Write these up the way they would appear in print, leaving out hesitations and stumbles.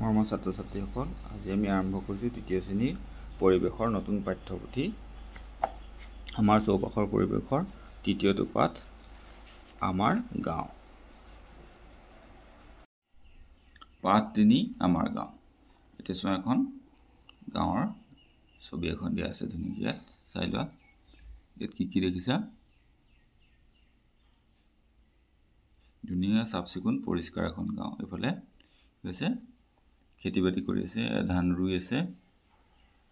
মৰমৰ ছাত্ৰ-ছাত্ৰীসকল, আজি আমি আৰম্ভ কৰিছোঁ তৃতীয় শ্ৰেণীৰ পৰিৱেশৰ নতুন পাঠ্যপুথি আমাৰ চৌপাশৰ পৰিৱেশৰ তৃতীয়টো পাঠ আমাৰ গাঁও। পাঠ ৩ আমাৰ গাঁও। এতিয়া চোৱা, এখন গাঁৱৰ ছবি এখন দিয়া আছে ধুনীয়াকৈ, ইয়াত চাই লোৱা। ইয়াত কি দেখিছা? ধুনীয়া চাফ চিকুণ পৰিষ্কাৰ এখন গাঁও। এইফালে হৈছে খেতি বাতি কৰি আছে, ধান ৰুই আছে,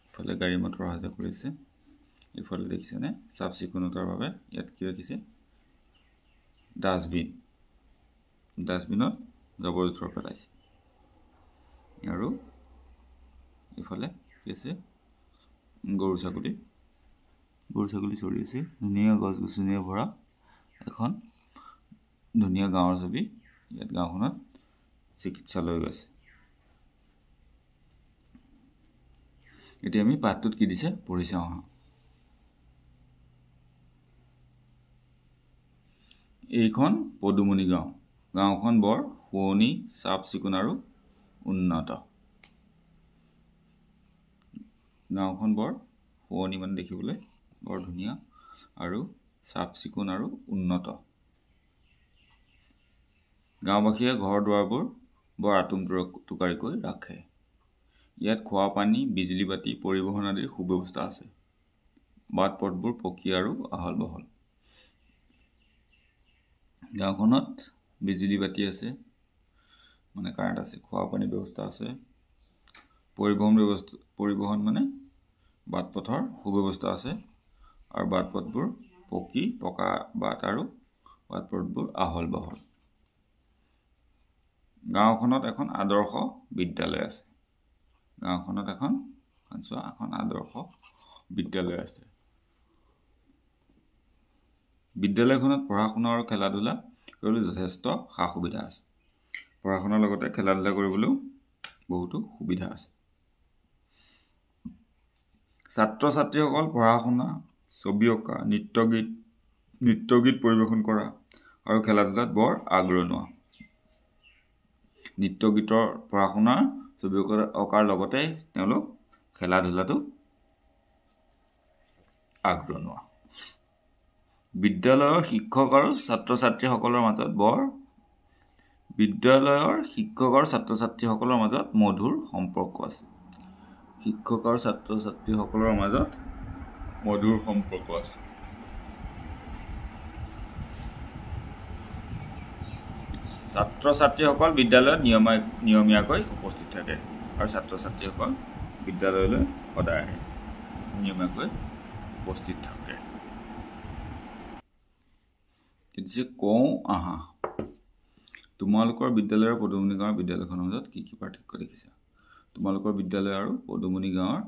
ইফালে গাড়ী মটৰ অহা যোৱা কৰি আছে। ইফালে দেখিছেনে চাফ চিকুণতাৰ বাবে ইয়াত কি ৰাখিছে? ডাষ্টবিনত জাবৰ জোথৰ পেলাইছে। আৰু ইফালে কি আছে? গৰু ছাগলী চৰি আছে। ধুনীয়া গছ গছনিৰে ভৰা এখন ধুনীয়া গাঁৱৰ ছবি। ইয়াত গাঁওখনত চিকিৎসালয় আছে। এতিয়া আমি পাঠটোত কি দিছে পঢ়ি চাওঁ আহা। এইখন পদুমণি গাঁও। গাঁওখন বৰ শুৱনি, চাফ চিকুণ আৰু উন্নত। গাঁওখন বৰ শুৱনি মানে দেখিবলৈ বৰ ধুনীয়া আৰু চাফ চিকুণ আৰু উন্নত। গাঁওবাসীয়ে ঘৰ দুৱাৰবোৰ বৰ আতুম টোকাৰিকৈ ৰাখে। ইয়াত খোৱা পানী, বিজুলী বাতি, পৰিবহণ আদিৰ সুব্যৱস্থা আছে। বাট পথবোৰ পকী আৰু আহল বহল। গাঁওখনত বিজুলী বাতি আছে, মানে কাৰেণ্ট আছে, খোৱা পানীৰ ব্যৱস্থা আছে, পৰিবহণ মানে বাট পথৰ সুব্যৱস্থা আছে, আৰু বাট পথবোৰ পকা বাট আৰু বাট পথবোৰ আহল বহল। গাঁওখনত এখন আদৰ্শ বিদ্যালয় আছে। গাঁওখনত এখন আদৰ্শ বিদ্যালয় আছে। বিদ্যালয়খনত পঢ়া শুনা আৰু খেলা ধূলা কৰিবলৈ যথেষ্ট সা সুবিধা আছে। পঢ়া শুনাৰ লগতে খেলা ধূলা কৰিবলৈও বহুতো সুবিধা আছে। ছাত্ৰ ছাত্ৰীসকল পঢ়া শুনা, ছবি অঁকা, নৃত্য গীত পৰিৱেশন কৰা আৰু খেলা ধূলাত বৰ আগ্ৰহ। নৃত্য গীতৰ পঢ়া শুনা, ছবি অঁকাৰ লগতে তেওঁলোক খেলা ধূলাটো আগ্ৰহ। বিদ্যালয়ৰ শিক্ষক আৰু ছাত্ৰ ছাত্ৰীসকলৰ মাজত মধুৰ সম্পৰ্ক আছে। ছাত্ৰ ছাত্ৰীসকল বিদ্যালয়ত নিয়মীয়াকৈ উপস্থিত থাকে, আৰু ছাত্ৰ ছাত্ৰীসকল বিদ্যালয়লৈ সদায় আহে, নিয়মীয়াকৈ উপস্থিত থাকে। কওঁ আহা, তোমালোকৰ বিদ্যালয় আৰু পদুমণি গাঁৱৰ বিদ্যালয়খনৰ মাজত কি পাৰ্থক্য দেখিছা? তোমালোকৰ বিদ্যালয় আৰু পদুমণি গাঁৱৰ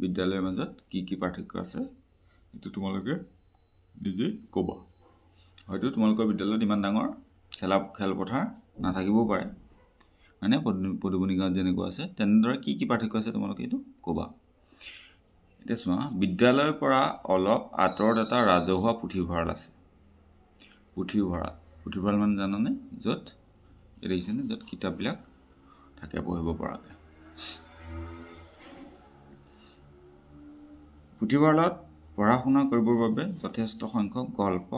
বিদ্যালয়ৰ মাজত কি পাৰ্থক্য আছে, এইটো তোমালোকে নিজেই ক'বা। হয়তো তোমালোকৰ বিদ্যালয়ত ইমান ডাঙৰ খেলপথাৰ নাথাকিবও পাৰে, মানে পদুমণি গাঁৱত যেনেকুৱা আছে তেনেদৰে কি পাৰ্থক্য আছে তোমালোকে এইটো ক'বা। এতিয়া চোৱা, বিদ্যালয়ৰ পৰা অলপ আঁতৰত এটা ৰাজহুৱা পুথিভঁৰাল আছে। পুথিভঁৰাল মানে জানানে? য'ত দেখিছেনে, য'ত কিতাপবিলাক থাকে পঢ়িব পৰাকৈ। পুথিভঁৰালত পঢ়া শুনা কৰিবৰ বাবে যথেষ্ট সংখ্যক গল্প,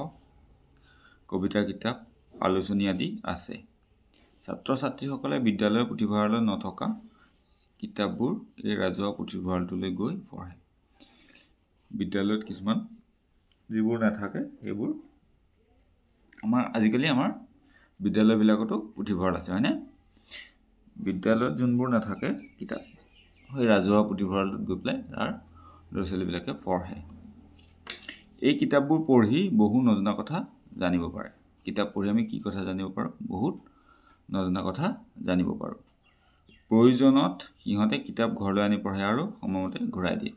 কবিতাৰ কিতাপ, আলোচনী আদি আছে। ছাত্ৰ ছাত্ৰীসকলে বিদ্যালয়ৰ পুথিভঁৰালত নথকা কিতাপবোৰ এই ৰাজহুৱা পুথিভঁৰালটোলৈ গৈ পঢ়ে। বিদ্যালয়ত কিছুমান যিবোৰ নাথাকে সেইবোৰ আজিকালি আমাৰ বিদ্যালয়বিলাকতো পুথিভঁৰাল আছে, হয়নে? বিদ্যালয়ত যোনবোৰ নাথাকে কিতাপ, সেই ৰাজহুৱা পুথিভঁৰালটোত গৈ পেলাই তাৰ ল'ৰা ছোৱালীবিলাকে পঢ়ে। এই কিতাপবোৰ পঢ়ি বহু নজনা কথা জানিব পাৰে। কিতাপ পঢ়ি আমি কি কথা জানিব পাৰোঁ? বহুত নজনা কথা জানিব পাৰোঁ। প্ৰয়োজনত সিহঁতে কিতাপ ঘৰলৈ আনি পঢ়ে আৰু সময়মতে ঘূৰাই দিয়ে।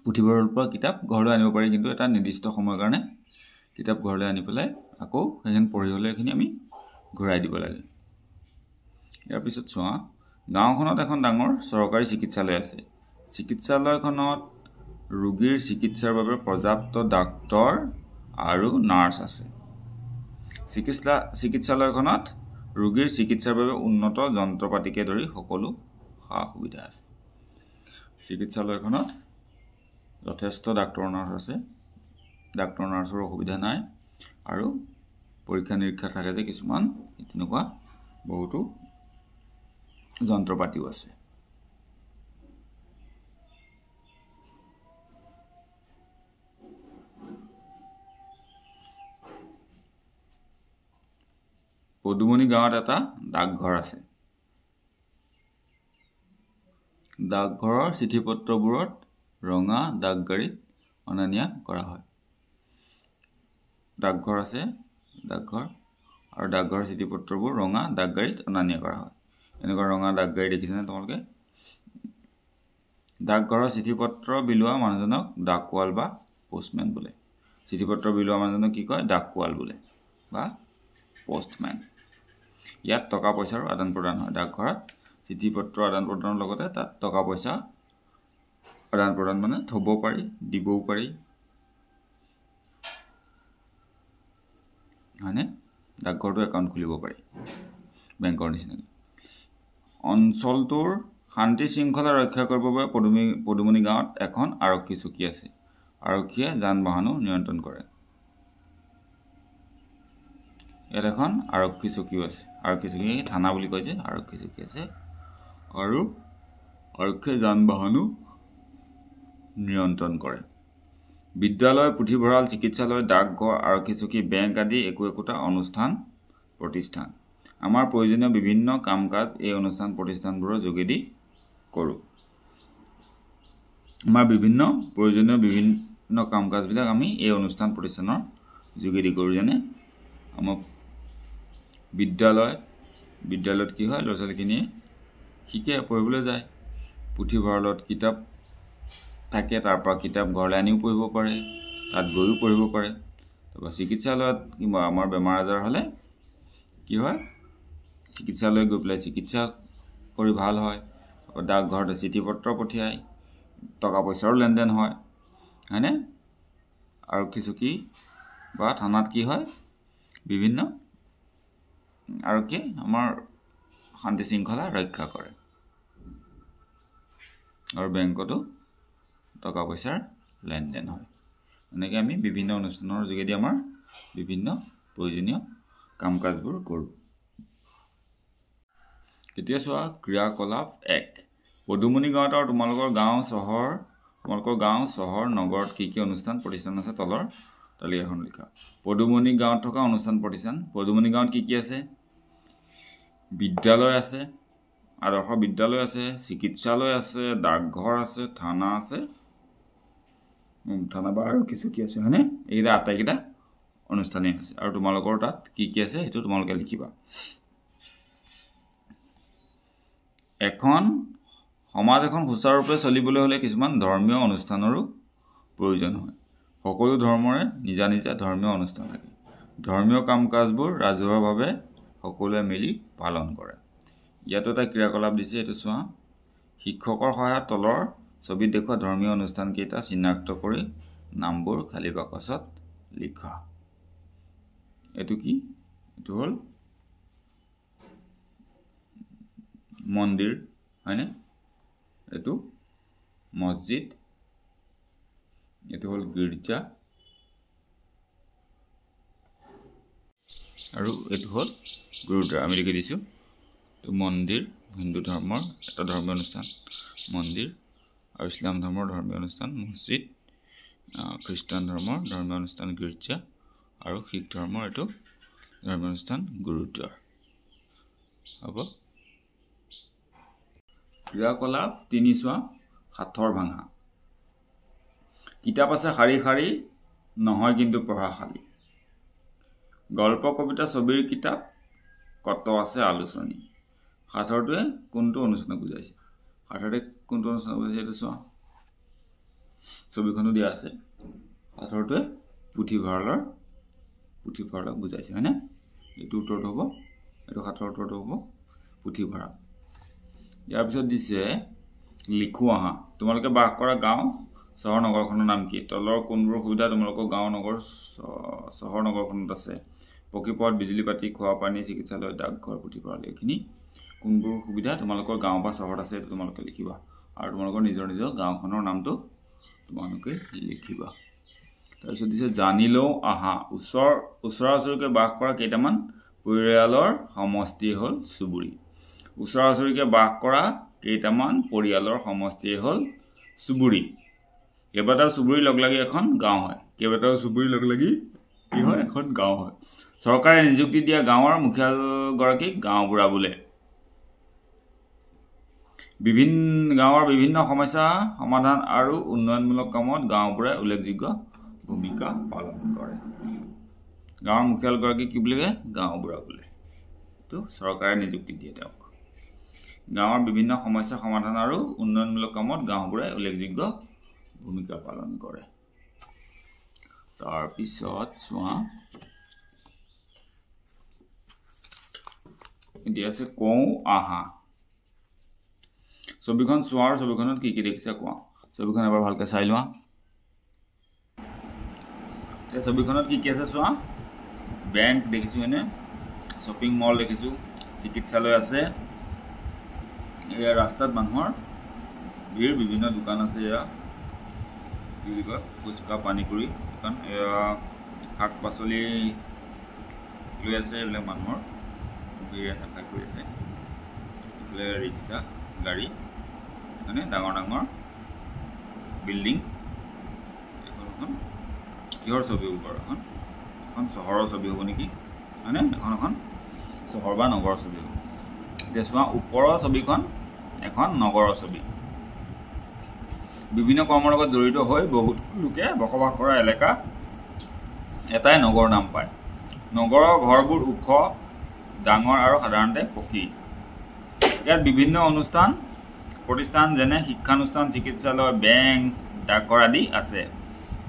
পুথিভঁৰালৰ পৰা কিতাপ ঘৰলৈ আনিব পাৰি, কিন্তু এটা নিৰ্দিষ্ট সময়ৰ কাৰণে কিতাপ ঘৰলৈ আনি পেলাই আকৌ সেইখিনি পঢ়ি হ'লে এইখিনি আমি ঘূৰাই দিব লাগে। ইয়াৰ পিছত চোৱা, গাঁওখনত এখন ডাঙৰ চৰকাৰী চিকিৎসালয় আছে। চিকিৎসালয়খনত ৰোগীৰ চিকিৎসাৰ বাবে পৰ্যাপ্ত ডাক্তৰ আৰু নাৰ্ছ আছে। চিকিৎসালয়খনত ৰোগীৰ চিকিৎসাৰ বাবে উন্নত যন্ত্ৰপাতিকে ধৰি সকলো সা সুবিধা আছে চিকিৎসালয়খনত যথেষ্ট ডাক্তৰ নাৰ্ছ আছে ডাক্তৰ নাৰ্ছৰ অসুবিধা নাই আৰু পৰীক্ষা নিৰীক্ষা থাকে যে কিছুমান তেনেকুৱা বহুতো যন্ত্ৰপাতিও আছে পদুমনি গাঁৱত এটা ডাকঘৰ আছে ডাকঘৰৰ চিঠিপত্ৰবোৰত ৰঙা ডাকগাড়ীত অনা নিয়া কৰা হয় ডাকঘৰ আছে ডাকঘৰ আৰু ডাকঘৰৰ চিঠিপত্ৰবোৰ ৰঙা ডাকগাড়ীত অনা নিয়া কৰা হয় এনেকুৱা ৰঙা ডাকগাড়ী দেখিছেনে তোমালোকে ডাকঘৰৰ চিঠিপত্ৰ বিলোৱা মানুহজনক ডাকোৱাল বা পোষ্টমেন বোলে চিঠিপত্ৰ বিলোৱা মানুহজনক কি কয় ডাকোৱাল বোলে বা পোষ্টমেন ইয়াত টকা পইচাৰ আদান প্ৰদান হয় ডাকঘৰত চিঠিপত্ৰ আদান প্ৰদানৰ লগতে তাত টকা পইচা আদান প্ৰদান মানে থব পাৰি দিবও পাৰি মানে ডাকঘৰটো একাউণ্ট খুলিব পাৰি বেংকৰ নিচিনাকৈ অঞ্চলটোৰ শান্তি শৃংখলা ৰক্ষা কৰিবৰ বাবে পদুমনি গাঁৱত এখন আৰক্ষী চকী আছে আৰক্ষীয়ে যান বাহনো নিয়ন্ত্ৰণ কৰে ইয়াত এখন আৰক্ষী চকীও আছে আৰক্ষী চকী থানা বুলি কয় যে আৰক্ষী চকী আছে আৰু আৰক্ষীয়ে যান বাহনো নিয়ন্ত্ৰণ কৰে বিদ্যালয় পুথিভঁৰাল চিকিৎসালয় ডাকঘৰ আৰক্ষী চকী বেংক আদি একোটা অনুষ্ঠান প্ৰতিষ্ঠান আমাৰ প্ৰয়োজনীয় বিভিন্ন কাম কাজ এই অনুষ্ঠান প্ৰতিষ্ঠানবোৰৰ যোগেদি কৰোঁ আমাৰ বিভিন্ন কাম কাজবিলাক আমি এই অনুষ্ঠান প্ৰতিষ্ঠানৰ যোগেদি কৰোঁ যেনে আমাৰ বিদ্যালয়ত কি হয় ল'ৰা ছোৱালীখিনিয়ে শিকে পঢ়িবলৈ যায় পুথিভঁৰালত কিতাপ থাকে তাৰ পৰা কিতাপ ঘৰলৈ আনিও পঢ়িব পাৰে তাত গৈও পঢ়িব পাৰে তাৰপৰা চিকিৎসালয়ত কিবা আমাৰ বেমাৰ আজাৰ হ'লে কি হয় চিকিৎসালয় গৈ পেলাই চিকিৎসা কৰি ভাল হয় ডাকঘৰতে চিঠিপত্ৰ পঠিয়ায় টকা পইচাৰো লেনদেন হয় হয়নে আৰক্ষী চকী বা থানাত কি হয় বিভিন্ন আৰক্ষীয়ে আমাৰ শান্তি শৃংখলা ৰক্ষা কৰে আৰু বেংকতো টকা পইচাৰ লেনদেন হয় এনেকৈ আমি বিভিন্ন অনুষ্ঠানৰ যোগেদি আমাৰ বিভিন্ন প্ৰয়োজনীয় কাম কাজবোৰ কৰোঁ এতিয়া চোৱা ক্ৰিয়াকলাপ 1 পদুমনি গাঁৱত আৰু তোমালোকৰ গাঁও চহৰ নগৰত কি কি অনুষ্ঠান প্ৰতিষ্ঠান আছে তলৰ তালিকাখন লিখা পদুমনি গাঁৱত থকা অনুষ্ঠান প্ৰতিষ্ঠান পদুমনি গাঁৱত কি কি আছে বিদ্যালয় আছে আদৰ্শ বিদ্যালয় আছে চিকিৎসালয় আছে ডাকঘৰ আছে থানা আছে থানা বা আৰক্ষী চকী আছে হয়নে এইকেইটা আটাইকেইটা অনুষ্ঠানেই আছে আৰু তোমালোকৰ তাত কি কি আছে সেইটো তোমালোকে লিখিবা সমাজ এখন সুচাৰুৰূপে চলিবলৈ হ'লে কিছুমান ধৰ্মীয় অনুষ্ঠানৰো প্ৰয়োজন হয় সকলো ধৰ্মৰে নিজা নিজা ধৰ্মীয় অনুষ্ঠান থাকে ধৰ্মীয় কাম কাজবোৰ ৰাজহুৱাভাৱে সকলোৱে মিলি পালন কৰে ইয়াতো এটা ক্ৰিয়াকলাপ দিছে এইটো চোৱা শিক্ষকৰ সহায়ত তলৰ ছবিত দেখুওৱা ধৰ্মীয় অনুষ্ঠানকেইটা চিনাক্ত কৰি নামবোৰ খালী বাকচত লিখা এইটো কি এইটো হ'ল মন্দিৰ হয়নে এইটো মছজিদ এইটো হ'ল গীৰ্জা আৰু এইটো হ'ল গুৰুদ্বাৰা আমি লিখি দিছোঁ এইটো মন্দিৰ হিন্দু ধৰ্মৰ এটা ধৰ্মীয় অনুষ্ঠান মন্দিৰ আৰু ইছলাম ধৰ্মৰ ধৰ্মীয় অনুষ্ঠান মছজিদ খ্ৰীষ্টান ধৰ্মৰ ধৰ্মীয় অনুষ্ঠান গীৰ্জা আৰু শিখ ধৰ্মৰ এইটো ধৰ্মীয় অনুষ্ঠান গুৰুদ্বাৰ হ'ব ক্ৰিয়াকলাপ 3 চোৱা সাঁথৰ ভাঙা কিতাপ আছে শাৰী শাৰী নহয় কিন্তু পঢ়াশালী গল্প কবিতা ছবিৰ কিতাপ কত আছে আলোচনী সাঁথৰটোৱে কোনটো অনুষ্ঠানক বুজাইছে সাঁথৰটোৱে কোনটো অনুষ্ঠানক বুজাইছে এইটো চোৱা ছবিখনো দিয়া আছে সাঁথৰটোৱে পুথিভঁৰালক বুজাইছে হয়নে এইটো উত্তৰটো হ'ব এইটো সাঁথৰ উত্তৰটো হ'ব পুথিভঁৰাল ইয়াৰ পিছত দিছে লিখো আহা তোমালোকে বাস কৰা গাঁও চহৰ নগৰখনৰ নাম কি তলৰ কোনবোৰ সুবিধা তোমালোকৰ গাঁও নগৰ চহৰ নগৰখনত আছে পকীপথ বিজুলী বাতি খোৱা পানী চিকিৎসালয় ডাকঘৰ পুথিভঁৰাল এইখিনি কোনবোৰ সুবিধা তোমালোকৰ গাঁও বা চহৰত আছে তোমালোকে লিখিবা আৰু তোমালোকৰ নিজৰ নিজৰ গাঁওখনৰ নামটো তোমালোকে লিখিবা তাৰপিছত দিছে জানি লও আহা ওচৰা ওচৰিকে বাস কৰা কেইটামান পৰিয়ালৰ সমষ্টি হ'ল চুবুৰী ওচৰা ওচৰিকে বাস কৰা কেইটামান পৰিয়ালৰ সমষ্টি হ'ল চুবুৰী কেইবাটাও চুবুৰী লগ লাগি এখন গাঁও হয় কেইবাটাও চুবুৰী লগ লাগি কি হয় এখন গাঁও হয় চৰকাৰে নিযুক্তি দিয়া গাঁৱৰ মুখিয়াল গৰাকীক গাঁওবুঢ়া বোলে গাঁৱৰ বিভিন্ন সমস্যা সমাধান আৰু উন্নয়নমূলক কামত গাঁওবুঢ়াই উল্লেখযোগ্য ভূমিকা পালন কৰে গাঁৱৰ মুখিয়াল গৰাকী কি বুলি কয় গাঁওবুঢ়া বোলে তো চৰকাৰে নিযুক্তি দিয়ে তেওঁক গাঁৱৰ বিভিন্ন সমস্যা সমাধান আৰু উন্নয়নমূলক কামত গাঁওবুঢ়াই উল্লেখযোগ্য ভূমিকা পালন কৰে তাৰ পিছত চোৱা এতিয়া আছে কওঁ আহা ছবিখন চোৱাৰ ছবিখনত কি কি দেখিছা কোৱা ছবিখন এবাৰ ভালকৈ চাই লোৱা এই ছবিখনত কি কি আছে চোৱা বেংক দেখিছো এনে শ্বপিং মল দেখিছো চিকিৎসালয় আছে এয়া ৰাস্তাত মানুহৰ ভিৰ বিভিন্ন দোকান আছে এয়া কি কয় ফুচকা পানীপুৰি দোকান এয়া শাক পাচলি লৈ আছে এইবিলাক মানুহৰ ভিৰ আছে খাই কৰি আছে এইফালে ৰিক্সা গাড়ী মানে ডাঙৰ ডাঙৰ বিল্ডিং এখন কিহৰ ছবি হ'ব বাৰু এখন চহৰৰ ছবি হ'ব নেকি হয়নে এখন চহৰ বা নগৰৰ ছবি হ'ব এতিয়া চোৱা ওপৰৰ ছবিখন এখন নগৰৰ ছবি বিভিন্ন কৰ্মৰ লগত জড়িত হৈ বহুত লোকে বসবাস কৰা এলেকা এটাই নগৰ নাম পায় নগৰৰ ঘৰবোৰ ওখ ডাঙৰ আৰু সাধাৰণতে পকী ইয়াত বিভিন্ন অনুষ্ঠান প্ৰতিষ্ঠান যেনে শিক্ষানুষ্ঠান চিকিৎসালয় বেংক ডাকঘৰ আদি আছে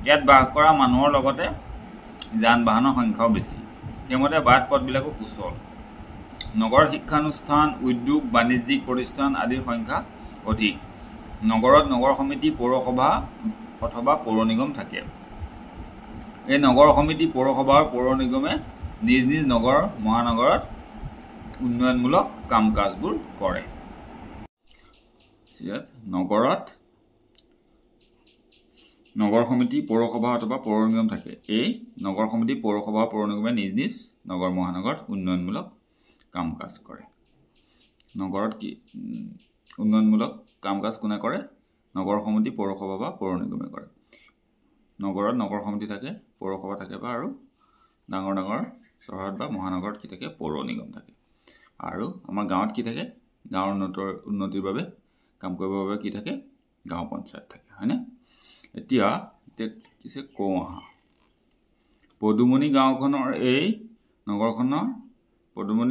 ইয়াত বাস কৰা মানুহৰ লগতে যান বাহনৰ সংখ্যাও বেছি সেইমতে বাট পথবিলাকো সুচল নগৰ শিক্ষানুষ্ঠান উদ্যোগ বাণিজ্যিক প্ৰতিষ্ঠান আদিৰ সংখ্যা অধিক নগৰত নগৰ সমিতি পৌৰসভা অথবা পৌৰ নিগম থাকে এই নগৰ সমিতি পৌৰসভা আৰু পৌৰ নিগমে নিজ নিজ নগৰ মহানগৰত উন্নয়নমূলক কাম কাজবোৰ কৰে নগৰত নগৰ সমিতি পৌৰসভা অথবা পৌৰ নিগম থাকে এই নগৰ সমিতি পৌৰসভা পৌৰ নিগমে নিজ নিজ নগৰ মহানগৰত উন্নয়নমূলক কাম কাজ কৰে নগৰত কি উন্নয়নমূলক কাম কাজ কোনে কৰে নগৰ সমিতি পৌৰসভা বা পৌৰ নিগমে কৰে নগৰত নগৰ সমিতি থাকে পৌৰসভা থাকে বা আৰু ডাঙৰ ডাঙৰ চহৰত বা মহানগৰত কি থাকে পৌৰ নিগম থাকে আৰু আমাৰ গাঁৱত কি থাকে গাঁৱৰ উন্নতিৰ বাবে কাম কৰিবৰ বাবে কি থাকে গাঁও পঞ্চায়ত থাকে হয়নে এতিয়া কিছে কওঁ আহা পদুমণি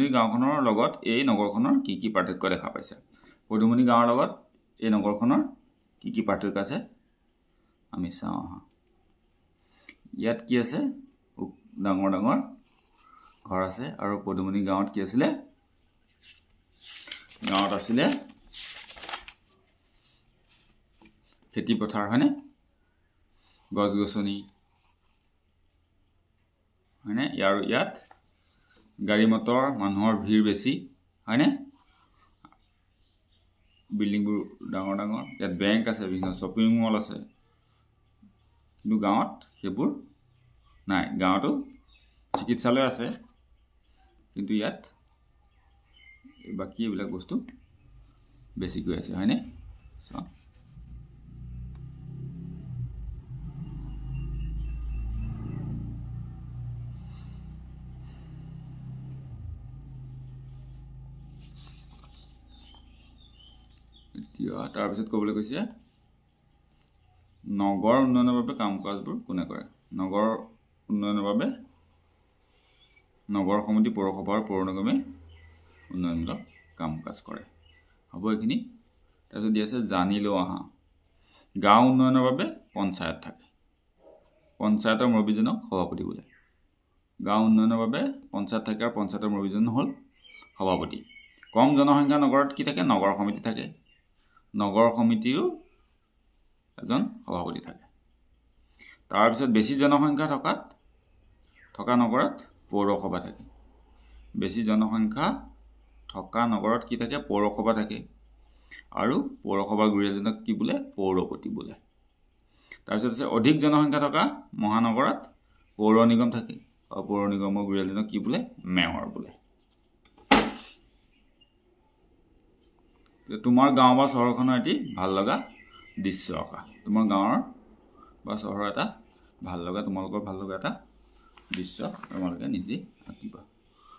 গাঁওখনৰ লগত এই নগৰখনৰ কি কি পাৰ্থক্য দেখা পাইছে পদুমণি গাঁৱৰ লগত এই নগৰখনৰ কি কি পাৰ্থক্য আছে আমি চাওঁ আহা ইয়াত কি আছে ডাঙৰ ডাঙৰ ঘৰ আছে আৰু পদুমণি গাঁৱত কি আছিলে গাঁৱত আছিলে খেতি পথাৰ হয়নে গছ গছনি হয়নে ইয়াত গাড়ী মটৰ মানুহৰ ভিৰ বেছি হয়নে বিল্ডিংবোৰ ডাঙৰ ডাঙৰ ইয়াত বেংক আছে বিভিন্ন শ্বপিং মল আছে কিন্তু গাঁৱত সেইবোৰ নাই গাঁৱতো চিকিৎসালয় আছে কিন্তু ইয়াত বাকী এইবিলাক বস্তু বেছিকৈ আছে হয়নে এতিয়া তাৰপিছত ক'বলৈ কৈছে নগৰ উন্নয়নৰ বাবে কাম কাজবোৰ কোনে কৰে নগৰ উন্নয়নৰ বাবে নগৰ সমিতি পৌৰসভা আৰু পৌৰ নিগমে উন্নয়নমূলক কাম কাজ কৰে হ'ব এইখিনি তাৰপিছত দি আছে জানি লও আহা গাঁও উন্নয়নৰ বাবে পঞ্চায়ত থাকে পঞ্চায়তৰ মুৰব্বীজনক সভাপতি বোলে গাঁও উন্নয়নৰ বাবে পঞ্চায়ত থাকে আৰু পঞ্চায়তৰ মুৰব্বীজন হ'ল সভাপতি কম জনসংখ্যা নগৰত কি থাকে নগৰ সমিতি থাকে নগৰ সমিতিৰো এজন সভাপতি থাকে তাৰপিছত বেছি জনসংখ্যা থকা নগৰত পৌৰসভা থাকে বেছি জনসংখ্যা থকা নগৰত কি থাকে পৌৰসভা থাকে আৰু পৌৰসভা গুৰিয়ালজনক কি বোলে পৌৰপতি বোলে তাৰপিছত আছে অধিক জনসংখ্যা থকা মহানগৰত পৌৰ নিগম থাকে আৰু পৌৰ নিগমৰ গুৰিয়ালজনক কি বোলে মেয়ৰ বোলে তোমাৰ গাঁও বা চহৰখনৰ এটি ভাল লগা দৃশ্য আঁকা তোমাৰ গাঁৱৰ বা চহৰৰ এটা ভাল লগা তোমালোকৰ ভাল লগা এটা দৃশ্য তোমালোকে নিজে আঁকিবা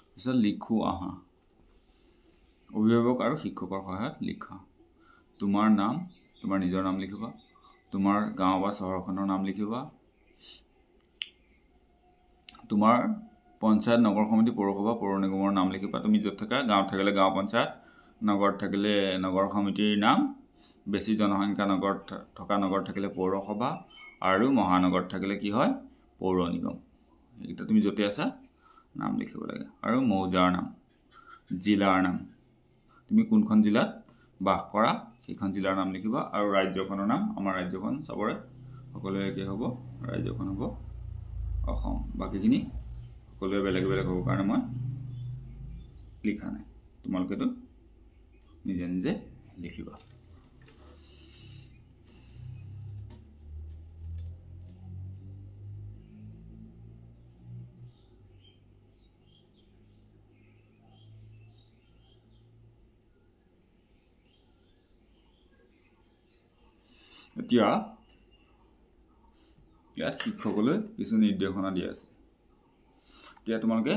তাৰপিছত লিখো আহা অভিভাৱক আৰু শিক্ষকৰ সহায়ত লিখা তোমাৰ নাম তোমাৰ নিজৰ নাম লিখিবা তোমাৰ গাঁও বা চহৰখনৰ নাম লিখিবা তোমাৰ পঞ্চায়ত নগৰ সমিতি পৌৰসভা পৌৰ নিগমৰ নাম লিখিবা তুমি য'ত থাকা গাঁৱত থাকিলে গাঁও পঞ্চায়ত নগৰত থাকিলে নগৰ সমিতিৰ নাম বেছি জনসংখ্যা নগৰত থকা নগৰত থাকিলে পৌৰসভা আৰু মহানগৰত থাকিলে কি হয় পৌৰ নিগম এইটা তুমি য'তে আছা নাম লিখিব লাগে আৰু মৌজাৰ নাম জিলাৰ নাম তুমি কোনখন জিলাত বাস কৰা সেইখন জিলাৰ নাম লিখিবা আৰু ৰাজ্যখনৰ নাম আমাৰ ৰাজ্যখন সবৰে সকলোৱে কি হ'ব ৰাজ্যখন হ'ব অসম বাকিখিনি সকলোৱে বেলেগ বেলেগ হ'ব কাৰণে মই লিখা নাই তোমালোকেতো নিজে নিজে লিখিবা এতিয়া ইয়াত শিক্ষকলৈ কিছু নিৰ্দেশনা দিয়া আছে এতিয়া তোমালোকে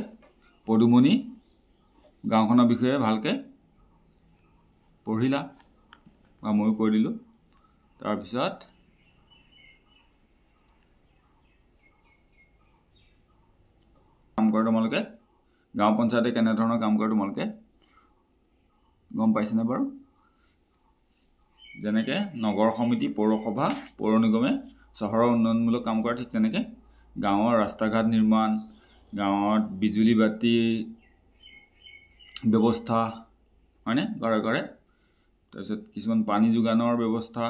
পদুমণি গাঁওখনৰ বিষয়ে ভালকে পঢ়িলা বা মই কৈ দিলো তাৰ পিছত কাম কৰে তোমালোকে গাঁও পঞ্চায়তে কেনে ধৰণৰ কাম কৰে তোমালোকে গম পাইছানে বাৰু যেনেকে নগৰ সমিতি পৌৰসভা পৌৰ নিগমে চহৰৰ উন্নয়নমূলক কাম কৰে ঠিক তেনেকে গাঁৱৰ ৰাস্তা ঘাট নিৰ্মাণ গাঁৱত বিজুলী বাতি ব্যৱস্থা হয়নে ঘৰে ঘৰে তাৰপিছত কিছুমান পানী যোগানৰ ব্যৱস্থা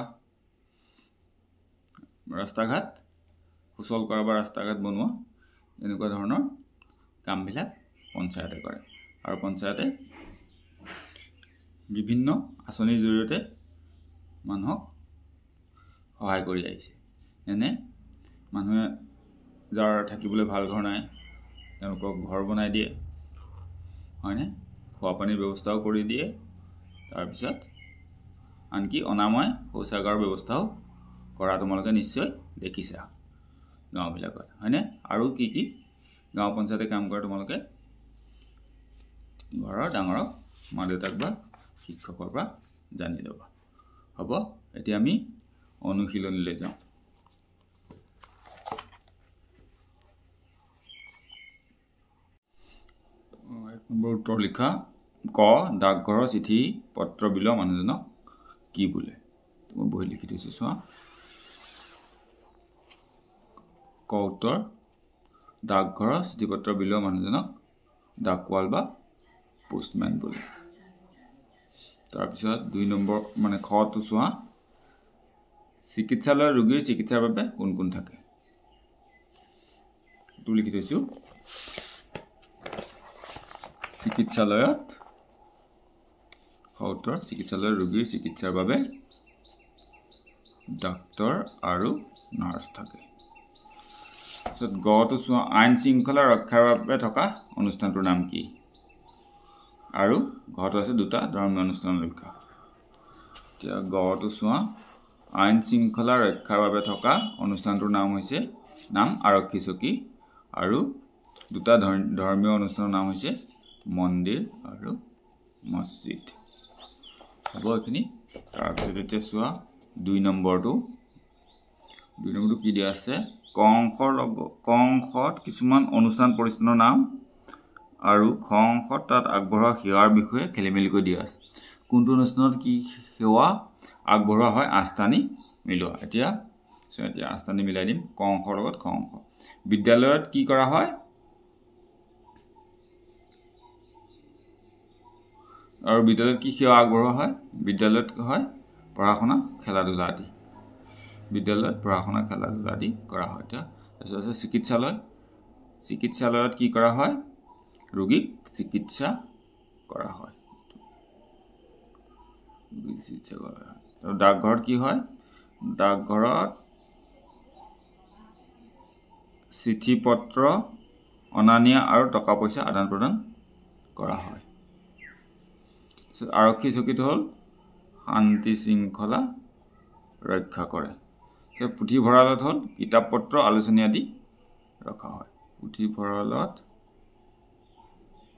ৰাস্তা ঘাট সুচল কৰা বা ৰাস্তা ঘাট বনোৱা এনেকুৱা ধৰণৰ কামবিলাক পঞ্চায়তে কৰে আৰু পঞ্চায়তে বিভিন্ন আঁচনিৰ জৰিয়তে মানুহক সহায় কৰি আহিছে এনে মানুহে যাৰ থাকিবলৈ ভাল ঘৰ নাই তেওঁলোকক ঘৰ বনাই দিয়ে হয়নে খোৱা পানীৰ ব্যৱস্থাও কৰি দিয়ে তাৰপিছত আনকি অনাময় শৌচাগাৰৰ ব্যৱস্থাও কৰা তোমালোকে নিশ্চয় দেখিছা গাঁওবিলাকত হয়নে আৰু কি কি গাঁও পঞ্চায়তে কাম কৰে তোমালোকে ঘৰৰ ডাঙৰক মা দেউতাক বা শিক্ষকৰ পৰা জানি ল'বা হ'ব এতিয়া আমি অনুশীলনলৈ যাওঁ এক নম্বৰ উত্তৰ লিখা ক ডাকঘৰৰ চিঠি পত্ৰ বিলোৱা মানুহজনক কি বোলে মই বহি লিখি দিছোঁ চোৱা ক উত্তৰ ডাকঘৰৰ চিঠি পত্ৰ বিলোৱা মানুহজনক ডাকোৱাল বা পোষ্টমেন বোলে তাৰপিছত 2 নম্বৰ মানে খটো চোৱা চিকিৎসালয়ৰ ৰোগীৰ চিকিৎসাৰ বাবে কোন কোন থাকে তো লিখি দিছোঁ চিকিৎসালয়ত খতৰ চিকিৎসালয়ৰ ৰোগীৰ চিকিৎসাৰ বাবে ডাক্তৰ আৰু নাৰ্ছ থাকে তাৰপিছত গটো চোৱা আইন শৃংখলা ৰক্ষাৰ বাবে থকা অনুষ্ঠানটোৰ নাম কি আৰু ঘৰটো আছে দুটা ধৰ্মীয় অনুষ্ঠান ৰক্ষা এতিয়া গটো চোৱা আইন শৃংখলা ৰক্ষাৰ বাবে থকা অনুষ্ঠানটোৰ নাম হৈছে নাম আৰক্ষী চকী আৰু দুটা ধৰ্মীয় অনুষ্ঠানৰ নাম হৈছে মন্দিৰ আৰু মছজিদ হ'ব এইখিনি তাৰপিছত এতিয়া চোৱা 2 নম্বৰটো কি দিয়া আছে ক অংশত কিছুমান অনুষ্ঠান প্ৰতিষ্ঠানৰ নাম আৰু খ অংশত তাত আগবঢ়োৱা সেৱাৰ বিষয়ে খেলিমেলিকৈ দিয়া আছে কোনটো অনুষ্ঠানত কি সেৱা আগবঢ়োৱা হয় আস্থানি মিলোৱা এতিয়া আস্থানি মিলাই দিম ক অংশৰ লগত খ অংশ বিদ্যালয়ত কি কৰা হয় আৰু বিদ্যালয়ত কি সেৱা আগবঢ়োৱা হয় বিদ্যালয়ত হয় পঢ়া শুনা খেলা ধূলা আদি বিদ্যালয়ত পঢ়া শুনা খেলা ধূলা আদি কৰা হয় এতিয়া তাৰপিছত চিকিৎসালয়ত কি কৰা হয় ৰোগীক চিকিৎসা কৰা হয় আৰু ডাকঘৰত কি হয় ডাকঘৰত চিঠি পত্ৰ অনা নিয়া আৰু টকা পইচা আদান প্ৰদান কৰা হয় আৰক্ষী চকীত হ'ল শান্তি শৃংখলা ৰক্ষা কৰে পুথিভঁৰালত হ'ল কিতাপ পত্ৰ আলোচনী আদি ৰখা হয় পুথিভঁৰালত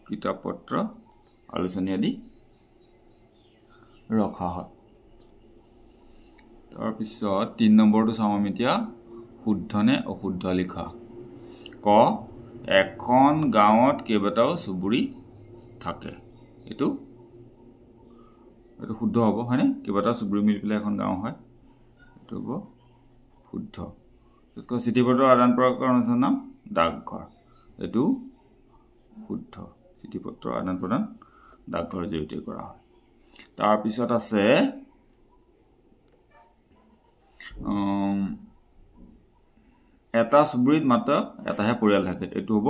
কিতাপ পত্ৰ আলোচনী আদি ৰখা হয় তাৰ পিছত 3 নম্বৰটো চাম আমি এতিয়া শুদ্ধ নে অশুদ্ধ লিখা ক এখন গাঁৱত কেইবাটাও চুবুৰী থাকে এটো শুদ্ধ হ'ব হয়নে কেইবাটাও চুবুৰী মিলি পেলাই এখন গাঁও হয় এটো হ'ব শুদ্ধ তেতিয়া চিঠি পত্ৰ আদান প্ৰদানৰ নাম ডাকঘৰ এটো শুদ্ধ চিঠি পত্ৰ আদান প্ৰদান ডাকঘৰৰ জৰিয়তে কৰা হয় তাৰ পিছত আছে এটা চুবুৰীত মাত্ৰ এটাহে পৰিয়াল থাকে এটো হ'ব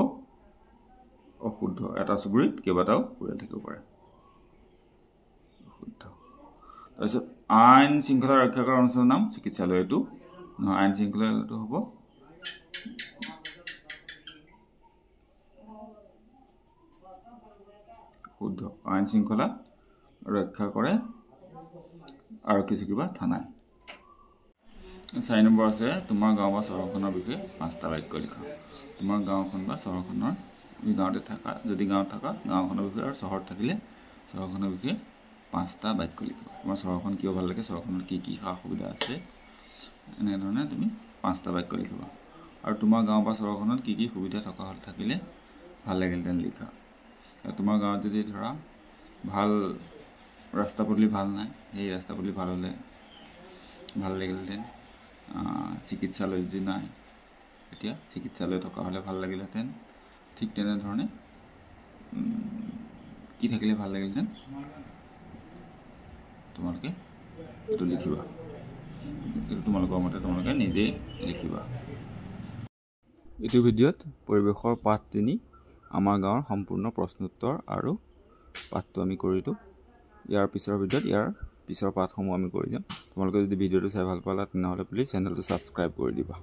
অশুদ্ধ এটা চুবুৰীত কেইবাটাও পৰিয়াল থাকিব পাৰে অশুদ্ধ তাৰপিছত আইন শৃংখলা ৰক্ষা কৰা অনুষ্ঠানৰ নাম চিকিৎসালয় এটো নহয় আইন শৃংখলা এটো হ'ব শুদ্ধ আইন শৃংখলা ৰক্ষা কৰে আৰক্ষী চকী বা থানায় 4 নম্বৰ আছে তোমাৰ গাঁও বা চহৰখনৰ বিষয়ে 5টা বাক্য লিখা তোমাৰ গাঁওখন বা চহৰখনৰ গাঁৱতে থাকা যদি গাঁৱত থাকা গাঁওখনৰ বিষয়ে আৰু চহৰত থাকিলে চহৰখনৰ বিষয়ে 5টা বাক্য লিখিবা তোমাৰ চহৰখন কিয় ভাল লাগে চহৰখনত কি কি সা সুবিধা আছে এনে ধৰণে তুমি 5টা বাক্য লিখিবা আৰু তোমাৰ গাঁও বা চহৰখনত কি কি সুবিধা থকা হল থাকিলে ভাল লাগিল তেন লিখা তোমাৰ গাঁৱত যদি ধৰা ভাল ৰাস্তা পদূলি ভাল নাই এই ৰাস্তা পদূলি ভাল হলে ভাল লাগিল তেন চিকিৎসালয় যদি নাই এতিয়া চিকিৎসালয় থকা হলে ভাল লাগিলহেঁতেন ঠিক তেনে ধৰণে কি থাকিলে ভাল লাগিলহেঁতেন তোমালোকে এটো লিখিবা এটো তোমালোকৰ মতে তোমালোকে নিজে লিখিবা এটো ভিডিঅ'ত পৰিবেশৰ পাঠ 3 আমাৰ গাঁৱৰ সম্পূৰ্ণ প্ৰশ্নোত্তৰ আৰু পাঠটো আমি কৰিলো ইয়াৰ পিছৰ ভিডিঅ'ত ইয়াৰ পিছৰ পাঠসমূহ আমি কৰি যাম তোমালোকে যদি ভিডিঅ'টো চাই ভাল পালা তেনে হ'লে প্লিজ চেনেলটো সাবস্ক্ৰাইব কৰি দিবা